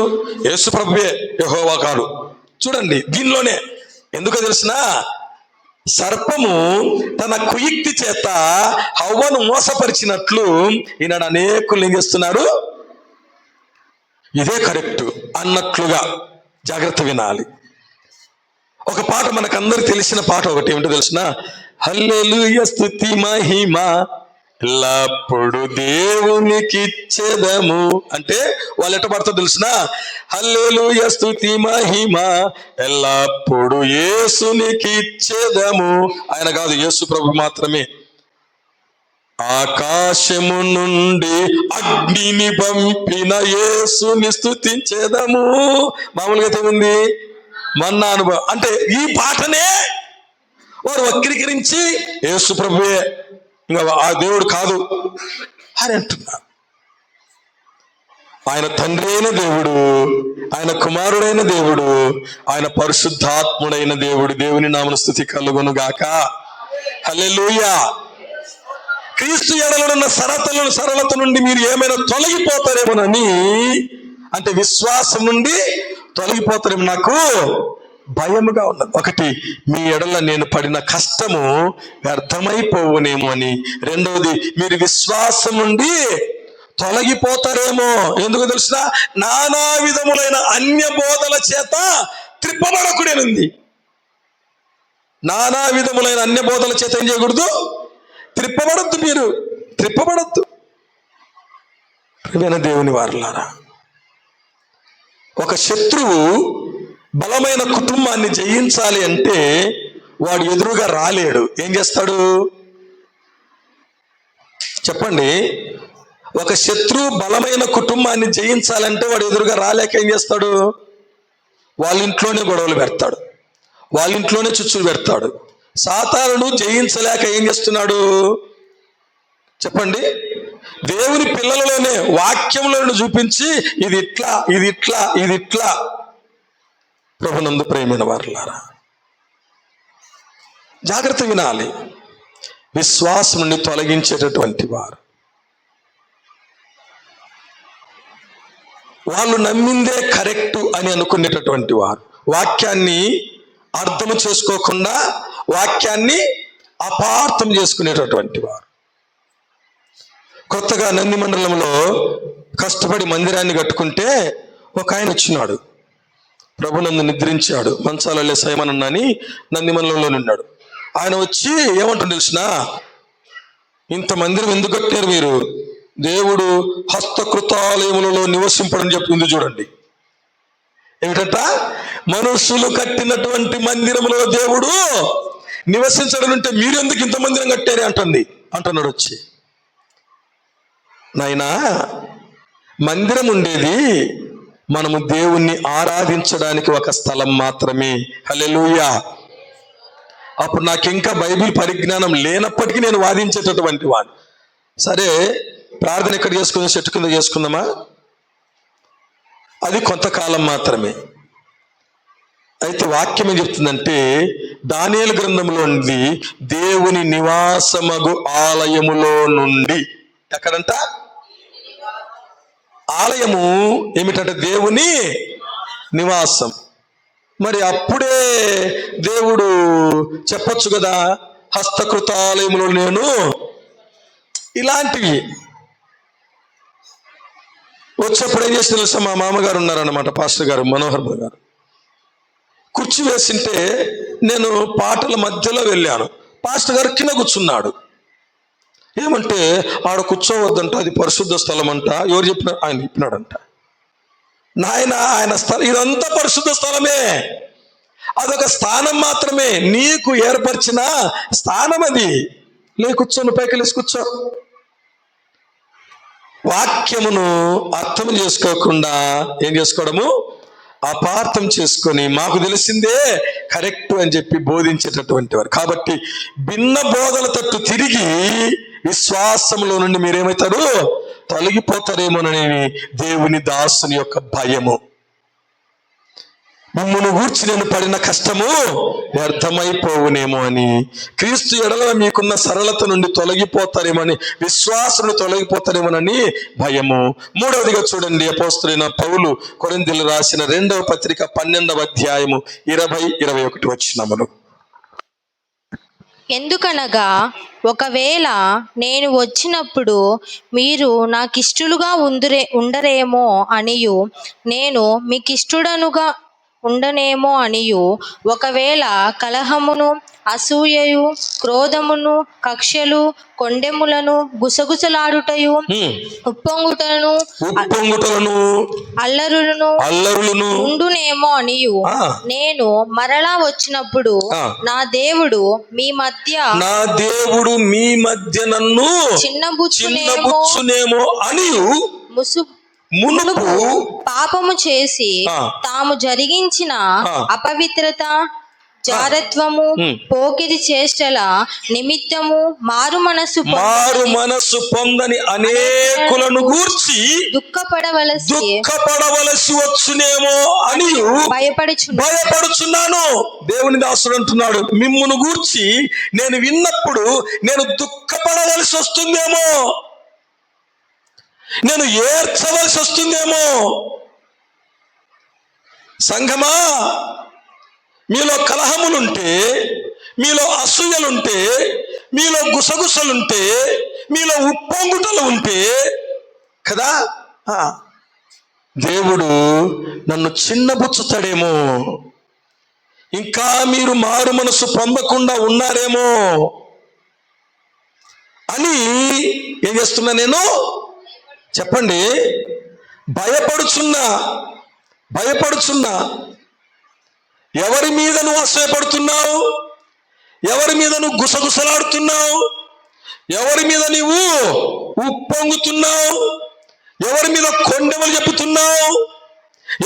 యేసు ప్రభువే యెహోవా కాడు. చూడండి దీనిలోనే ఎందుకో తెలిసిన, సర్పము తన కుయుక్తి చేత హవ్వను మోసపరిచినట్లు ఈనాడు అనేకులు ఏం చేస్తున్నారు? ఇదే కరెక్ట్ అన్నట్లుగా జాగ్రత్త వినాలి. ఒక పాట మనకందరికి తెలిసిన పాట ఒకటి ఏమిటో తెలిసిన, హల్లెలూయా స్తుతి మహిమ ఎల్లప్పుడు దేవునికి ఇచ్చేదము అంటే వాళ్ళు ఎట్ట పాడతారో తెలిసిన, హల్లెలూయా స్తుతి మహిమ ఎల్లప్పుడు యేసునికి ఇచ్చేదము. ఆయన కాదు, యేసు ప్రభు మాత్రమే. ఆకాశము నుండి అగ్నిని పంపిన యేసుని స్తుతించేదము. మామూలుగా అయితే ఉంది మన్నా అనుభవం అంటే ఈ పాటనే వారు వక్రీకరించి యేసు ప్రభువే ఇంకా ఆ దేవుడు కాదు అని అంటున్నారు. ఆయన తండ్రి అయిన దేవుడు, ఆయన కుమారుడైన దేవుడు, ఆయన పరిశుద్ధాత్ముడైన దేవుడు. దేవుని నామమున స్తుతి కలుగును గాక. హల్లెలూయా. క్రీస్తు ఎడలనున్న సరళత నుండి మీరు ఏమైనా తొలగిపోతారేమోనని, అంటే విశ్వాసం నుండి తొలగిపోతారేమో నాకు భయముగా ఉన్నది. ఒకటి, మీ ఎడల నేను పడిన కష్టము వ్యర్థమైపోవునేమో అని. రెండవది, మీరు విశ్వాసం నుండి తొలగిపోతారేమో. ఎందుకు తెలుసిన, నానా విధములైన అన్య బోధల చేత త్రిప్పబడకూడేనుంది. నానా విధములైన అన్య బోధల చేత ఏం చేయకూడదు? త్రిప్పబడద్దు. మీరు త్రిప్పబడద్దు. ప్రియమైన దేవుని వారలారా, ఒక శత్రువు బలమైన కుటుంబాన్ని జయించాలి అంటే వాడు ఎదురుగా రాలేడు. ఏం చేస్తాడు చెప్పండి? ఒక శత్రువు బలమైన కుటుంబాన్ని జయించాలంటే వాడు ఎదురుగా రాలేక ఏం చేస్తాడు? వాళ్ళ ఇంట్లోనే గొడవలు పెడతాడు, వాళ్ళ ఇంట్లోనే చుచ్చులు పెడతాడు. సాతానును జయించలేక ఏం చేస్తున్నాడు చెప్పండి? దేవుని పిల్లలలోనే వాక్యంలో చూపించి ఇది ఇట్లా, ఇది ఇట్లా, ఇది ఇట్లా. ప్రభునందు ప్రేమైన వారలారా, జాగ్రత్త వినాలి. విశ్వాసం నుండి తొలగించేటటువంటి వారు, వాళ్ళు నమ్మిందే కరెక్టు అని అనుకునేటటువంటి వారు, వాక్యాన్ని అర్థం చేసుకోకుండా వాక్యాన్ని అపార్థం చేసుకునేటటువంటి వారు. కొత్తగా నంది మండలంలో కష్టపడి మందిరాన్ని కట్టుకుంటే ఒక ఆయన వచ్చినాడు. ప్రభునందు నిద్రించాడు. మంచాలలో సైమనని నంది మండలంలో ఉన్నాడు. ఆయన వచ్చి ఏమంటాడు తెలిసిన, ఇంత మందిరం ఎందుకు కట్టారు మీరు? దేవుడు హస్తకృతాలయములలో నివసింపడని చెప్పింది. చూడండి ఏమిటంట, మనుషులు కట్టినటువంటి మందిరంలో దేవుడు నివసించడం అంటే మీరెందుకు ఇంత మందిరం కట్టారే అంటున్నాడు వచ్చి. నాయనా, మందిరం ఉండేది మనము దేవుణ్ణి ఆరాధించడానికి ఒక స్థలం మాత్రమే. హల్లెలూయా. అప్పుడు నాకు ఇంకా బైబిల్ పరిజ్ఞానం లేనప్పటికీ నేను వాదించేటటువంటి వాడు. సరే, ప్రార్థన ఎక్కడ చేసుకుందాం? చెట్టు కింద చేసుకుందామా? అది కొంతకాలం మాత్రమే. అయితే వాక్యం ఏం చెప్తుందంటే, దానియేలు గ్రంథంలో నుండి దేవుని నివాసమగు ఆలయములో నుండి, ఎక్కడంట ఆలయము ఏమిటంటే దేవుని నివాసం. మరి అప్పుడే దేవుడు చెప్పొచ్చు కదా, హస్తకృతాలయములో నేను ఇలాంటివి. వచ్చేప్పుడు ఏం చేసి తెలుసా, మా మామగారు ఉన్నారన్నమాట, పాస్టర్ గారు మనోహర్ గారు. కుర్చీ వేసింటే నేను పాటల మధ్యలో వెళ్ళాను, పాస్టర్ గారు కింద కూర్చున్నాడు. ఏమంటే ఆడ కూర్చోవద్దంట, అది పరిశుద్ధ స్థలం అంట. ఎవరు చెప్పిన? ఆయన చెప్పినాడంట. నాయన, ఆయన స్థలం ఇదంతా పరిశుద్ధ స్థలమే, అదొక స్థానం మాత్రమే, నీకు ఏర్పరిచిన స్థానం అది. కూర్చోను, పైకి లేచి కూర్చో. వాక్యమును అర్థం చేసుకోకుండా ఏం చేసుకోవడము, అపార్థం చేసుకొని మాకు తెలిసిందే కరెక్ట్ అని చెప్పి బోధించేటటువంటి వారు. కాబట్టి భిన్న బోధల తట్టు తిరిగి విశ్వాసంలో నుండి మీరేమవుతారు, తొలగిపోతారేమోనని దేవుని దాసుని యొక్క భయము. మిమ్మును గూర్చి నేను పడిన కష్టము వ్యర్థమైపోవునేమో అని, క్రీస్తు ఎడల మీకున్న సరళత నుండి తొలగిపోతారేమో అని, విశ్వాసులు తొలగిపోతారేమోనని భయము. మూడవదిగా చూడండి, అపోస్తలుడైన పౌలు కొరింథీయులకు రాసిన 2వ పత్రిక 12వ అధ్యాయము 20-21 వచనములు. ఎందుకనగా ఒకవేళ నేను వచ్చినప్పుడు మీరు నాకిష్టులుగా ఉండరేమో అనియు, నేను మీకిష్టుడనుగా ఉండనేమో అనియు, ఒకవేళ కలహమును, అసూయయు, క్రోధమును, కక్షలు, కొండెములను, గుసగుసలాడుటయు, ఉప్పొంగుటలను, అల్లరులను ఉండునేమో అనియు, నేను మరలా వచ్చినప్పుడు నా దేవుడు మీ మధ్య నన్ను చిన్నబుచ్చునేమో అనియు, మునుపు పాపము చేసి తాము జరిగించిన అపవిత్రత, జారత్వము, పోకిరి చేష్టల నిమిత్తము మారు మనసు పొందని అనేకులను గూర్చి దుఃఖపడవలసి వచ్చునేమో అని భయపడుచున్నాను. దేవుని దాసుడు అంటున్నాడు, మిమ్మును గూర్చి నేను విన్నప్పుడు నేను దుఃఖపడవలసి వస్తుందేమో, నేను ఏడ్చవలసి వస్తుందేమో. సంఘమా, మీలో కలహములుంటే, మీలో అసూయలుంటే, మీలో గుసగుసలుంటే, మీలో ఉప్పొంగుటలు ఉంటే కదా, దేవుడు నన్ను చిన్నబుచ్చుతాడేమో, ఇంకా మీరు మారు మనసు పొందకుండా ఉన్నారేమో అని ఏం చేస్తున్నా నేను, చెప్పండి, భయపడుచున్నా. ఎవరి మీద నువ్వు అసూయపడుతున్నావు? ఎవరి మీద నువ్వు గుసగుసలాడుతున్నావు? ఎవరి మీద నీవు ఉప్పొంగుతున్నావు? ఎవరి మీద కొండెమలు చెప్పుతున్నావు?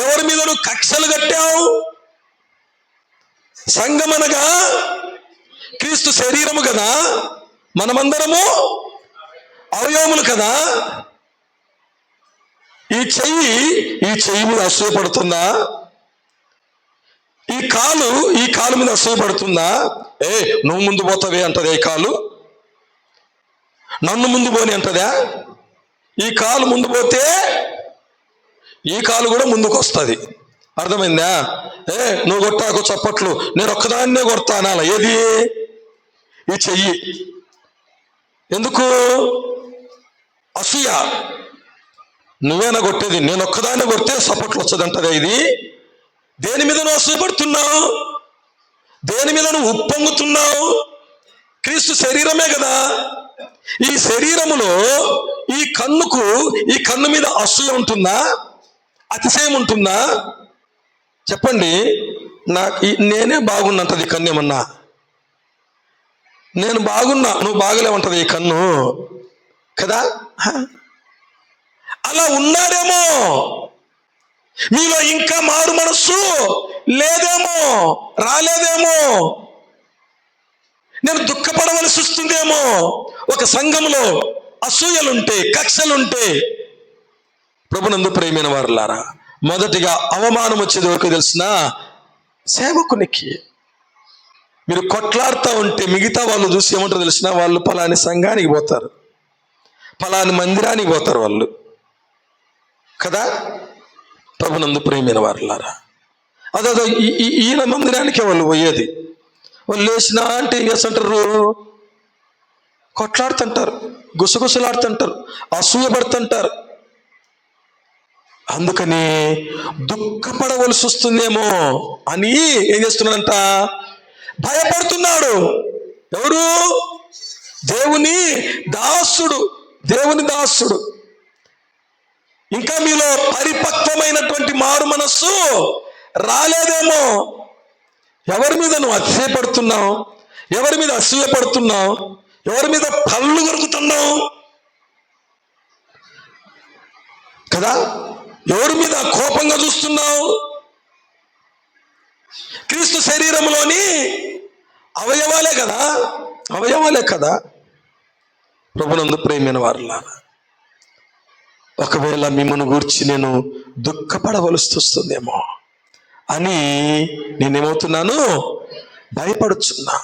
ఎవరి మీద నువ్వు కక్షలు కట్టావు? సంఘమనగా క్రీస్తు శరీరము కదా, మనమందరము అవయవములు కదా. ఈ చెయ్యి మీద అసూయపడుతుందా? ఈ కాలు మీద అసూయపడుతుందా? నువ్వు ముందు పోతావే అంటదా ఈ కాలు? నన్ను ముందు పోని అంటదా? ఈ కాలు ముందు పోతే ఈ కాలు కూడా ముందుకు వస్తుంది. అర్థమైందా? నువ్వు కొట్టాకు చప్పట్లు, నేను ఒక్కదాన్నే కొడతాను అలా. ఏది? ఈ చెయ్యి. ఎందుకు? అసూయ. నువ్వేనా కొట్టేది? నేను ఒక్కదాన్నే కొడితే చప్పట్లు వచ్చదంటదా ఇది? దేని మీద నువ్వు అసూయపడుతున్నావు? దేని మీద నువ్వు ఉప్పొంగుతున్నావు? క్రీస్తు శరీరమే కదా. ఈ శరీరములో ఈ కన్ను మీద అసూయ ఉంటుందా? అతిశయం ఉంటుందా? చెప్పండి. నేనే బాగున్నంటది కన్ను. ఏమన్నా నేను బాగున్నా, నువ్వు బాగలేమంటది ఈ కన్ను కదా. అలా ఉన్నారేమో. మీలో ఇంకా మారు మనస్సు లేదేమో, రాలేదేమో. నేను దుఃఖపడవలసి వస్తుందేమో. ఒక సంఘంలో అసూయలుంటే, కక్షలుంటే, ప్రభునందు ప్రియమైన వారులారా, మొదటిగా అవమానం వచ్చేది వరకు తెలిసిన సేవకునికి. మీరు కొట్లాడుతూ ఉంటే మిగతా వాళ్ళు చూసి ఏమంటారు తెలిసిన, వాళ్ళు పలాని సంఘానికి పోతారు, పలాని మందిరానికి పోతారు వాళ్ళు కదా. ప్రభునందు ప్రియమైన వారులారా, అదో ఈయన మందిరానికి వాళ్ళు పోయేది. వాళ్ళు లేచినా అంటే ఏం చేస్తుంటారు? కొట్లాడుతుంటారు, గుసగుసలాడుతుంటారు, అసూయపడుతుంటారు. అందుకని దుఃఖపడవలసి వస్తుందేమో అని ఏం చేస్తున్నాడంట? భయపడుతున్నాడు. ఎవరు? దేవుని దాసుడు. దేవుని దాసుడు. ఇంకా మీలో పరిపక్వమైనటువంటి మారు మనస్సు రాలేదేమో. ఎవరి మీద నువ్వు అతిశయపడుతున్నావు? ఎవరి మీద అసూయపడుతున్నావు? ఎవరి మీద పళ్ళు కొరుకుతున్నావు కదా? ఎవరి మీద కోపంగా చూస్తున్నావు? క్రీస్తు శరీరంలోని అవయవాలే కదా, అవయవాలే కదా. ప్రభునందు ప్రియమైన వారులారా, ఒకవేళ మిమ్మల్ని గూర్చి నేను దుఃఖపడవలసి వస్తుందేమో అని నేనేమవుతున్నాను? భయపడుచున్నా.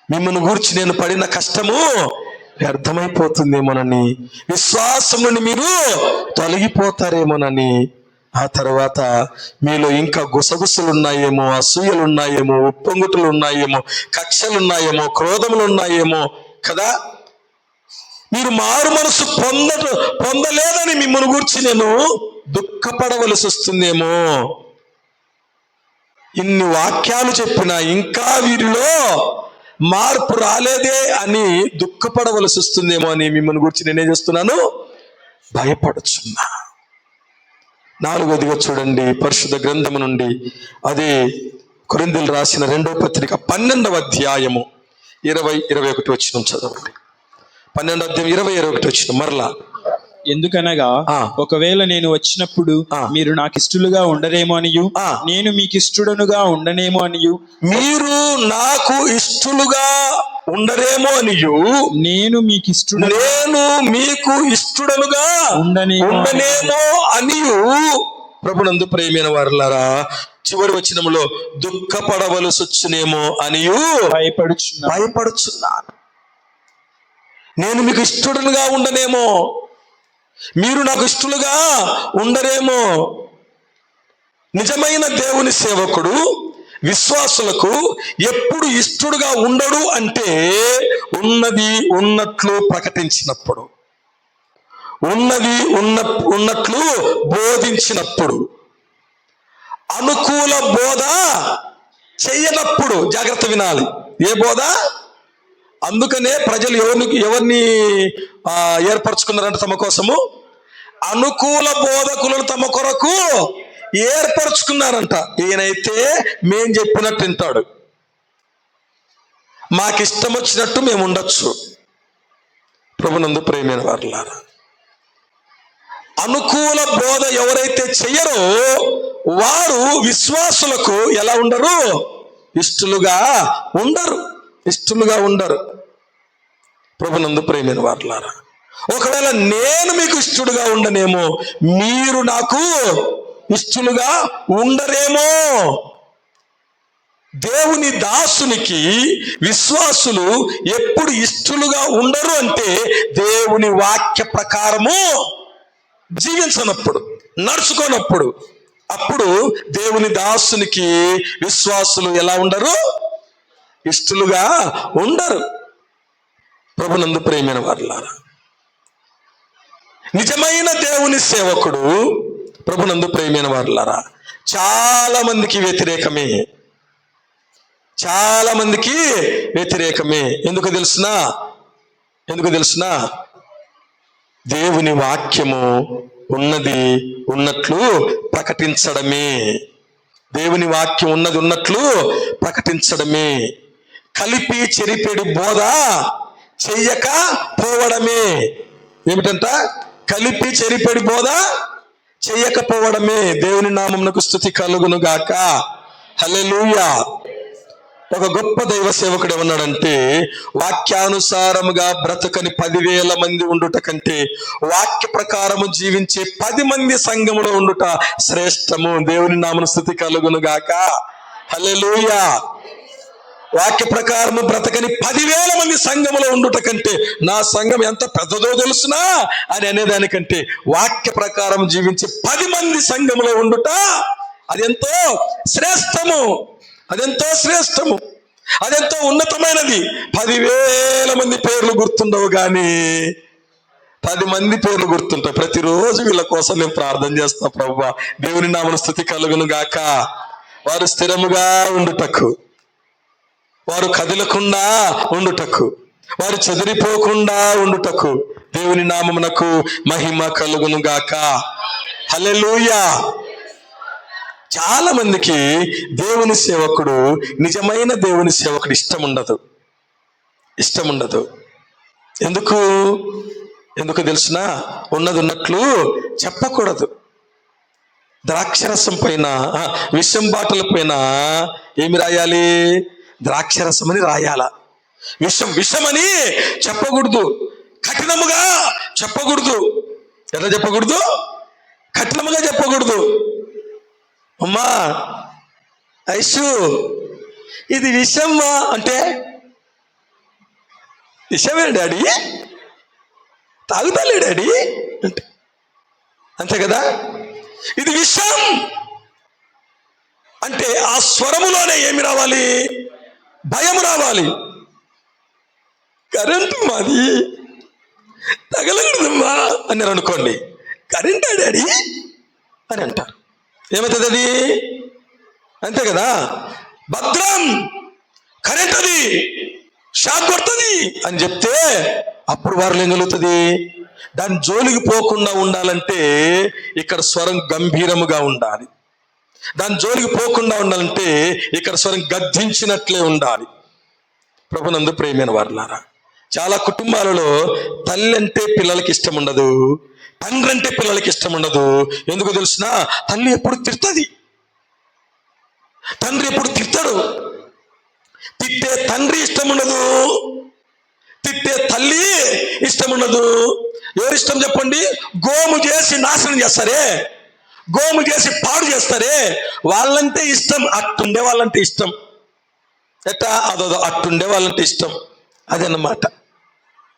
మిమ్మల్ని గూర్చి నేను పడిన కష్టము వ్యర్థమైపోతుందేమోనని, విశ్వాసం నుండి మీరు తొలగిపోతారేమోనని, ఆ తర్వాత మీలో ఇంకా గుసగుసలు ఉన్నాయేమో, అసూయలు ఉన్నాయేమో, ఉప్పొంగుటలు ఉన్నాయేమో, కక్షలు ఉన్నాయేమో, క్రోధములు ఉన్నాయేమో కదా. మీరు మారు మనసు పొందలేదని మిమ్మల్ని గూర్చి నేను దుఃఖపడవలసి వస్తుందేమో. ఇన్ని వాక్యాలు చెప్పినా ఇంకా వీరిలో మార్పు రాలేదే అని దుఃఖపడవలసి వస్తుందేమో అని మిమ్మల్ని గురించి నేనేం చేస్తున్నాను? భయపడుచున్నా. 4వదిగా చూడండి, పరిశుద్ధ గ్రంథము నుండి, అదే కొరింథీయులకు రాసిన 2వ పత్రిక 12వ అధ్యాయము 20-21 వచనం చదవండి. 12వ అధ్యాయం 20-21 వచనం. మరలా, ఎందుకనగా ఒకవేళ నేను వచ్చినప్పుడు మీరు నాకు ఇష్టలుగా ఉండరేమో అనియు, నేను మీకు ఇష్టడునుగా ఉండనేమో అనియు, మీరు నాకు ఇష్టలుగా ఉండరేమో అనియు, నేను మీకు ఇష్టడునుగా ఉండనేమో అనియు. ప్రభునందు ప్రియమైన వారలారా, చివరి వచనములో దుఃఖపడవలసి వచ్చునేమో అనియు భయపడుచున్నాను. నేను మీకు ఇష్టడునుగా ఉండనేమో, మీరు నాకు ఇష్టలుగా ఉండరేమో. నిజమైన దేవుని సేవకుడు విశ్వాసులకు ఎప్పుడు ఇష్టడుగా ఉండడు అంటే, ఉన్నది ఉన్నట్లు ప్రకటించినప్పుడు, ఉన్నది ఉన్నట్లు బోధించినప్పుడు, అనుకూల బోధ చెయ్యనప్పుడు. జాగ్రత్త వినాలి. ఏ బోధ? అందుకనే ప్రజలు ఎవరిని ఏర్పరచుకున్నారంట తమ కోసము? అనుకూల బోధకులను తమ కొరకు ఏర్పరచుకున్నారంట. ఈయనైతే మేం చెప్పినట్టు వింటాడు, మాకిష్టం వచ్చినట్టు మేము ఉండొచ్చు. ప్రభునందు ప్రియమైన వారులారా, అనుకూల బోధ ఎవరైతే చెయ్యరో వారు విశ్వాసులకు ఎలా ఉండరు? ఇష్టలుగా ఉండరు. ప్రభునందు ప్రియమైన వారులారా, ఒకవేళ నేను మీకు ఇష్టడుగా ఉండనేమో, మీరు నాకు ఇష్టలుగా ఉండరేమో. దేవుని దాసునికి విశ్వాసులు ఎప్పుడు ఇష్టలుగా ఉండరు అంటే, దేవుని వాక్య ప్రకారము జీవించనప్పుడు, నడుచుకోనప్పుడు. అప్పుడు దేవుని దాసునికి విశ్వాసులు ఎలా ఉండరు? ఇష్టలుగా ఉండరు. ప్రభునందు ప్రియమైన వారులారా, నిజమైన దేవుని సేవకుడు, ప్రభునందు ప్రియమైన వారులారా, చాలా మందికి వ్యతిరేకమే. ఎందుకు తెలుసునా? దేవుని వాక్యము ఉన్నది ఉన్నట్లు ప్రకటించడమే. దేవుని వాక్యం ఉన్నది ఉన్నట్లు ప్రకటించడమే. కలిపి చెరిపెడి బోధ చెయ్యక పోవడమే. ఏమిటంట? కలిపి చెరిపెడి బోధ చెయ్యకపోవడమే. దేవుని నామమునకు స్తుతి కలుగును గాక. హల్లెలూయా. ఒక గొప్ప దైవ సేవకుడు ఏమన్నాడంటే, వాక్యానుసారముగా బ్రతకని 10,000 మంది ఉండుట కంటే వాక్య ప్రకారము జీవించే 10 మంది సంఘములో ఉండుట శ్రేష్టము. దేవుని నామమున స్తుతి కలుగును గాక. హల్లెలూయా. వాక్య ప్రకారము బ్రతకని 10,000 మంది సంఘములో ఉండుట కంటే, నా సంఘం ఎంత పెద్దదో తెలుసునా అని అనేదానికంటే, వాక్య ప్రకారం జీవించి 10 మంది సంఘములో ఉండుట అదెంతో శ్రేష్టము, అదెంతో శ్రేష్టము, అదెంతో ఉన్నతమైనది. 10,000 మంది పేర్లు గుర్తుండవు కానీ 10 మంది పేర్లు గుర్తుంటాయి. ప్రతిరోజు వీళ్ళ కోసం నేను ప్రార్థన చేస్తా. ప్రభువా, దేవుని నామమున స్తుతి కలుగును గాక. వారు స్థిరముగా ఉండుటకు, వారు కదలకుండా ఉండుటకు, వారు చెదిరిపోకుండా ఉండుటకు దేవుని నామమునకు మహిమ కలుగును గాక. హల్లెలూయా. చాలా మందికి దేవుని సేవకుడు, నిజమైన దేవుని సేవకుడు ఇష్టం ఉండదు. ఎందుకు తెలుసునా? ఉన్నది ఉన్నట్లు చెప్పకూడదు. ద్రాక్షరసం పైన, విషం బాటల పైన ఏమి రాయాలి? ద్రాక్షరసం అని రాయాల. విషమని చెప్పకూడదు, కఠినముగా చెప్పకూడదు. ఎలా చెప్పకూడదు? కఠినముగా చెప్పకూడదు. అమ్మా ఐషు, ఇది విషమ్మా అంటే, విషమే డాడీ, తాగుతాలే డాడీ అంటే, అంతే కదా? ఇది విషం అంటే ఆ స్వరములోనే ఏమి రావాలి? భయం రావాలి. కరెంటు మాది తగలకూడదమ్మా అని అనుకోండి, కరెంటా డాడీ అని అంటారు. ఏమవుతుంది అది? అంతే కదా? భద్రం, కరెంట్ అది, షాక్ కొడుతుంది అని చెప్తే అప్పుడు వారు ఏం కలుగుతుంది? దాని జోలికి పోకుండా ఉండాలంటే ఇక్కడ స్వరం గంభీరముగా ఉండాలి. దాని జోలికి పోకుండా ఉండాలంటే ఇక్కడ స్వరం గద్దించినట్లే ఉండాలి. ప్రభునందు ప్రియమైన వారులారా, చాలా కుటుంబాలలో తల్లి అంటే పిల్లలకి ఇష్టం ఉండదు, తండ్రి అంటే పిల్లలకి ఇష్టం ఉండదు. ఎందుకు తెలుసునా? తల్లి ఎప్పుడు తిడుతుంది, తండ్రి ఎప్పుడు తిడతాడు. తిట్టే తండ్రి ఇష్టం ఉండదు, తిట్టే తల్లి ఇష్టం ఉండదు. ఎవరు ఇష్టం చెప్పండి? గోము చేసి నాశనం చేస్తారే, గోము చేసి పాడు చేస్తారే, వాళ్ళంటే ఇష్టం. అట్టుండే వాళ్ళంటే ఇష్టం. ఎట్టా? అదో అట్టుండే వాళ్ళంటే ఇష్టం. అదన్నమాట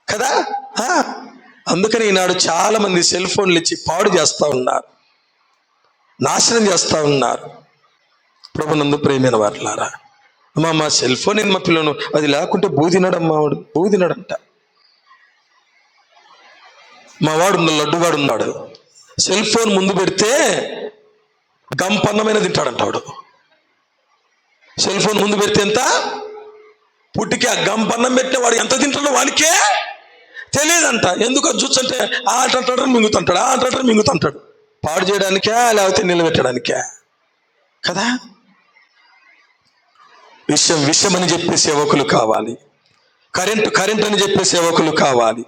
కదా. అందుకని ఈనాడు చాలా మంది సెల్ ఫోన్లు ఇచ్చి పాడు చేస్తూ ఉన్నారు, నాశనం చేస్తూ ఉన్నారు. ప్రభునందు ప్రియమైన వారులారా, అమ్మా మా సెల్ ఫోన్ మా పిల్లను, అది లేకుంటే బూదినాడమ్మా, వాడు బూదినాడంట. మా వాడు లడ్డుగాడు ఉన్నాడు, సెల్ ఫోన్ ముందు పెడితే గంపన్నమైన తింటాడంట వాడు. సెల్ ఫోన్ ముందు పెడితే ఎంత పుట్టికి ఆ గంపన్నం పెట్టిన వాడు ఎంత తింటాడో వానికే తెలియదంట. ఎందుకు చూస్తుంటే ఆటంటాడు మింగుతుంటాడు, ఆటంటాడు మింగుతుంటాడు. పాడు చేయడానికే లేకపోతే నిలబెట్టడానికే కదా. విషం అని చెప్పే సేవకులు కావాలి, కరెంట్ అని చెప్పే సేవకులు కావాలి.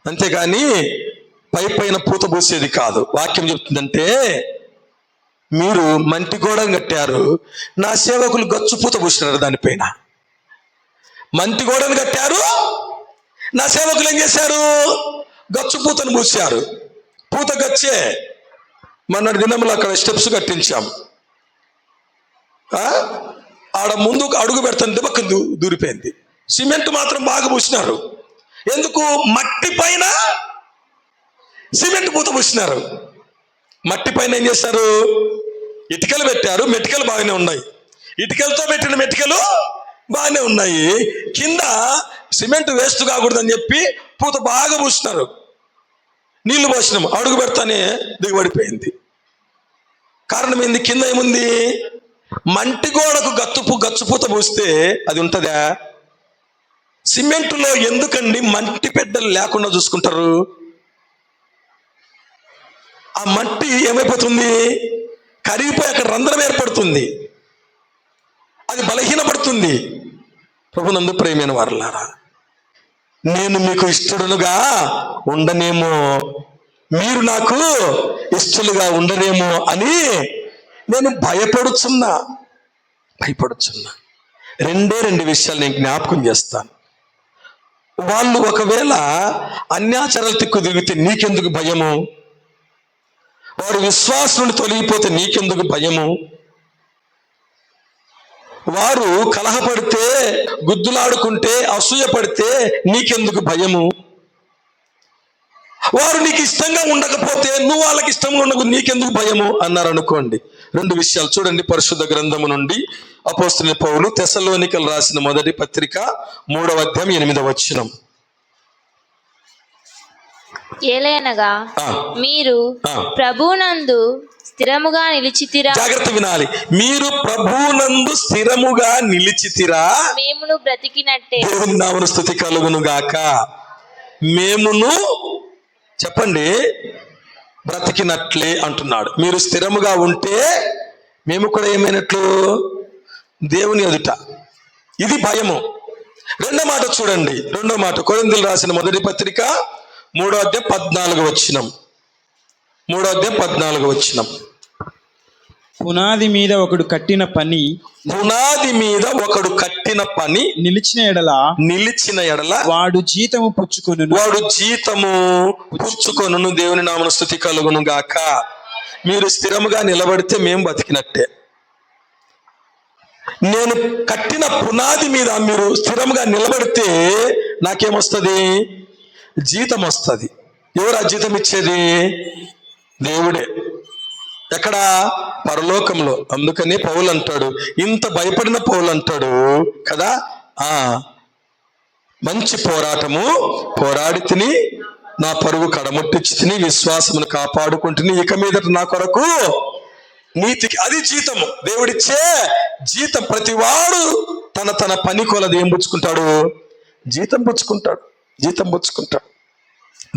అంతేగాని పైన పూత పూసేది కాదు. వాక్యం చెప్తుందంటే, మీరు మంటి గోడను కట్టారు, నా సేవకులు గచ్చు పూత పూసినారు దానిపైన. మంటి గోడను కట్టారు, నా సేవకులు ఏం చేశారు? గచ్చు పూతను పూసారు. పూత గచ్చే. మొన్నటి దినంలో అక్కడ స్టెప్స్ కట్టించాం. ఆడ ముందు అడుగు పెడుతుంటే పక్కన దూరిపోయింది. సిమెంట్ మాత్రం బాగా పూసినారు. ఎందుకు? మట్టి పైన సిమెంట్ పూత పూసినారు. మట్టి పైన ఏం చేస్తారు? ఇటుకలు పెట్టారు, మెటికలు బాగానే ఉన్నాయి. ఇటుకలతో పెట్టిన మెటికలు బాగానే ఉన్నాయి. కింద సిమెంట్ వేస్ట్ కాకూడదని చెప్పి పూత బాగా పూసినారు. నీళ్లు పోసినాం, అడుగు పెడతానే దిగబడిపోయింది. కారణం ఏంది? కింద ఏముంది? మంటి గోడకు గచ్చుపూత పూస్తే అది ఉంటుందా? సిమెంటులో ఎందుకండి మంటి పెడ్డలు లేకుండా చూసుకుంటారు? ఆ మట్టి ఏమైపోతుంది? కరిగిపోయి అక్కడ రంధ్రం ఏర్పడుతుంది, అది బలహీనపడుతుంది. ప్రభునందు ప్రియమైన వారులారా, నేను మీకు ఇష్టడునుగా ఉండనేమో, మీరు నాకు ఇష్టలుగా ఉండరేమో అని నేను భయపడుచున్నా. రెండు విషయాలు నేను జ్ఞాపకం చేస్తాను. వాళ్ళు ఒకవేళ అన్యాచారాలు తిక్కు తిరిగితే నీకెందుకు భయము? వాడు విశ్వాసం నుండి తొలగిపోతే నీకెందుకు భయము? వారు కలహపడితే, గుద్దులాడుకుంటే, అసూయ పడితే నీకెందుకు భయము? వారు నీకు ఇష్టంగా ఉండకపోతే నువ్వు వాళ్ళకి ఇష్టంగా ఉండకు, నీకెందుకు భయము అన్నారు అనుకోండి. రెండు విషయాలు చూడండి పరిశుద్ధ గ్రంథము నుండి. అపోస్తలుడైన పౌలు తెస్సలోనికలు రాసిన మొదటి పత్రిక 3వ అధ్యాయం 8వ వచనం. ఏలైనగా మీరు ప్రభువునందు స్థిరముగా నిలిచితిరా. జాగ్రత్త వినాలి. మీరు ప్రభువునందు స్థిరముగా నిలిచితిరా, మేమును బ్రతికినట్టే. దేవుని నామమున స్తుతి కలుగును గాక. మేమును చెప్పండి బ్రతికినట్లే అంటున్నాడు. మీరు స్థిరముగా ఉంటే మేము కూడా ఏమైనట్లు? దేవుని ఎదుట. ఇది భయము. రెండో మాట చూడండి. రెండో మాట కొరింథీయులు రాసిన మొదటి పత్రిక 3వ అధ్యాయం 14వ వచనం. 3వ అధ్యాయం 14వ వచనం. పునాది మీద ఒకడు కట్టిన పని, పునాది మీద ఒకడు కట్టిన పని నిలిచిన ఎడల వాడు జీతము పుచ్చుకొనును. దేవుని నామమున స్తుతి కలుగును గాక. మీరు స్థిరముగా నిలబడితే మేము బతికినట్టే. నేను కట్టిన పునాది మీద మీరు స్థిరముగా నిలబడితే నాకేమొస్తుంది? జీతం వస్తుంది. ఎవరు ఆ జీతం ఇచ్చేది? దేవుడే. ఎక్కడ? పరలోకంలో. అందుకని పౌలు అంటాడు, ఇంత భయపడిన పౌలు అంటాడు కదా, మంచి పోరాటము పోరాడి తిని, నా పరుగు కడముట్టించి తిని, విశ్వాసమును కాపాడుకుంటుని, ఇక మీదట నా కొరకు నీతికి. అది జీతము, దేవుడిచ్చే జీతం. ప్రతివాడు తన తన పని కొలది ఏం పుచ్చుకుంటాడు? జీతం పుచ్చుకుంటాడు.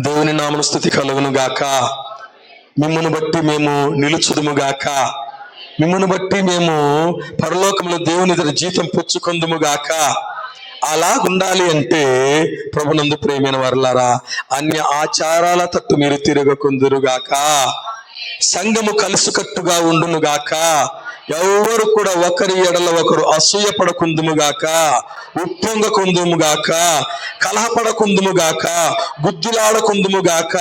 దేవుని నామమున స్తుతి కలుగును గాక. మిమ్మును బట్టి మేము నిలుచుదుము గాక. మిమ్మును బట్టి మేము పరలోకంలో దేవుని ఎదుట జీతం పుచ్చుకొందుము గాక. అలా ఉండాలి అంటే ప్రభునందు ప్రియమైన వారలారా, అన్య ఆచారాల తట్టు మీరు తిరగకుందురుగాక. సంఘము కలుసుకట్టుగా ఉండును గాక. ఎవరు కూడా ఒకరి ఎడల ఒకరు అసూయ పడకుందుము గాక, ఉప్పొంగకుందుము గాక, కలహపడకుందుము గాక, గుద్దులాడకుందుము గాక,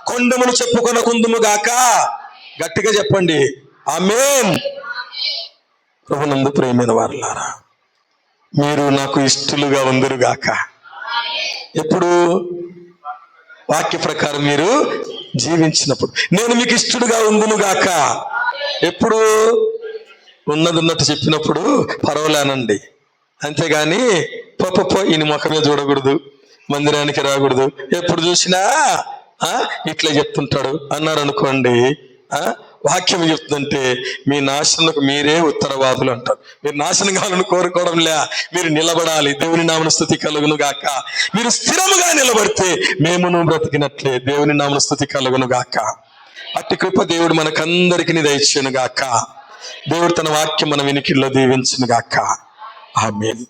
కొండములు చెప్పుకొనకుందుము గాక. గట్టిగా చెప్పండి ఆమేన్. ప్రభునందు ప్రియమైన వారలారా, మీరు నాకు ఇష్టలుగా ఉందురుగాక. ఎప్పుడు? వాక్య ప్రకారం మీరు జీవించినప్పుడు. నేను మీకు ఇష్టడుగా ఉందునుగాక. ఎప్పుడు? ఉన్నట్టు చెప్పినప్పుడు పర్వాలేనండి. అంతేగాని పో ఈయన ముఖమే చూడకూడదు, మందిరానికి రాకూడదు, ఎప్పుడు చూసినా ఇట్లా చెప్తుంటాడు అన్నారు అనుకోండి. వాక్యం చెప్తుంటే మీ నాశనకు మీరే ఉత్తరవాదులు అంటారు. మీరు నాశనం కావాలని కోరుకోవడం లే, మీరు నిలబడాలి. దేవుని నామమున స్తుతి కలుగును గాక. మీరు స్థిరముగా నిలబడితే మేమును బ్రతికినట్లే. దేవుని నామమున స్తుతి కలుగును గాక. అట్టి కృప దేవుడు మనకందరికి దయచేయును గాక. దేవుడు తన వాక్యం మన వినికిల్లో దీవించును గాక. ఆమేన్.